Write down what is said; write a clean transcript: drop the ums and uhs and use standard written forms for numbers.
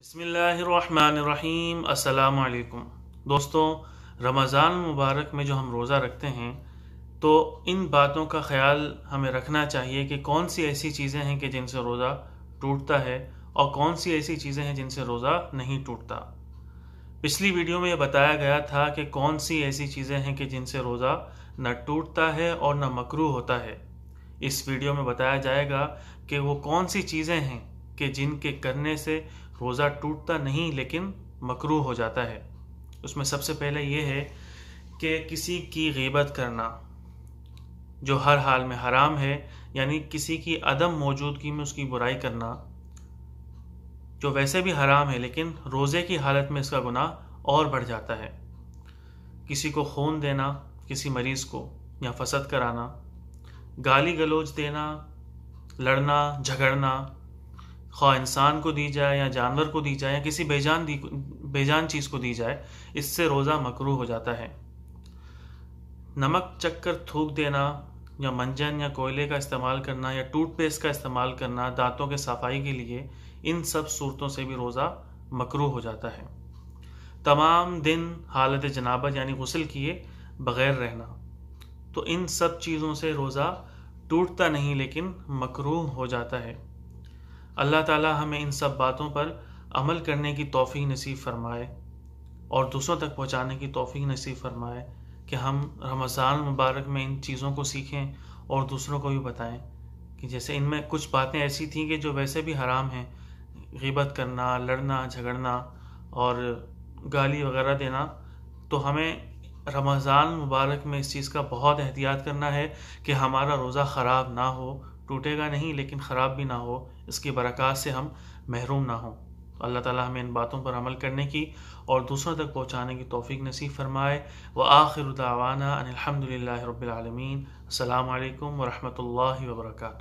بسم اللہ الرحمن الرحیم۔ السلام علیکم دوستوں، رمضان مبارک میں جو ہم روزہ رکھتے ہیں تو ان باتوں کا خیال ہمیں رکھنا چاہیے کہ کون سی ایسی چیزیں ہیں کہ جن سے روزہ ٹوٹتا ہے اور کون سی ایسی چیزیں ہیں جن سے روزہ نہیں ٹوٹتا۔ پچھلی ویڈیو میں یہ بتایا گیا تھا کہ کون سی ایسی چیزیں ہیں کہ جن سے روزہ نہ ٹوٹتا ہے اور نہ مکروہ ہوتا ہے۔ اس ویڈیو میں بتایا جائے گا کہ وہ کون سی چیزیں ہیں کہ جن کے کرنے سے روزہ ٹوٹتا نہیں لیکن مکروہ ہو جاتا ہے۔ اس میں سب سے پہلے یہ ہے کہ کسی کی غیبت کرنا، جو ہر حال میں حرام ہے، یعنی کسی کی عدم موجودگی میں اس کی برائی کرنا، جو ویسے بھی حرام ہے لیکن روزے کی حالت میں اس کا گناہ اور بڑھ جاتا ہے۔ کسی کو خون دینا، کسی مریض کو، یا فسد کرانا، گالی گلوچ دینا، لڑنا جھگڑنا، خواہ انسان کو دی جائے یا جانور کو دی جائے یا کسی بے جان چیز کو دی جائے، اس سے روزہ مکروہ ہو جاتا ہے۔ نمک چکھ کر تھوک دینا یا منجن یا کوئلے کا استعمال کرنا یا ٹوتھ پیسٹ کا استعمال کرنا دانتوں کے صفائی کے لیے، ان سب صورتوں سے بھی روزہ مکروہ ہو جاتا ہے۔ تمام دن حالت جنابت یعنی غسل کیے بغیر رہنا، تو ان سب چیزوں سے روزہ ٹوٹتا نہیں لیکن مکروہ ہو جاتا ہے۔ اللہ تعالی ہمیں ان سب باتوں پر عمل کرنے کی توفیق نصیب فرمائے اور دوسروں تک پہنچانے کی توفیق نصیب فرمائے کہ ہم رمضان مبارک میں ان چیزوں کو سیکھیں اور دوسروں کو بھی بتائیں کہ جیسے ان میں کچھ باتیں ایسی تھیں کہ جو ویسے بھی حرام ہیں، غیبت کرنا، لڑنا جھگڑنا اور گالی وغیرہ دینا، تو ہمیں رمضان مبارک میں اس چیز کا بہت احتیاط کرنا ہے کہ ہمارا روزہ خراب نہ ہو، ٹوٹے گا نہیں لیکن خراب بھی نہ ہو، اس کی برکات سے ہم محروم نہ ہوں۔ اللہ تعالی ہمیں ان باتوں پر عمل کرنے کی اور دوسروں تک پہنچانے کی توفیق نصیب فرمائے۔ وآخر دعوانا ان الحمد للہ رب العالمین۔ السلام علیکم ورحمۃ اللہ وبرکاتہ۔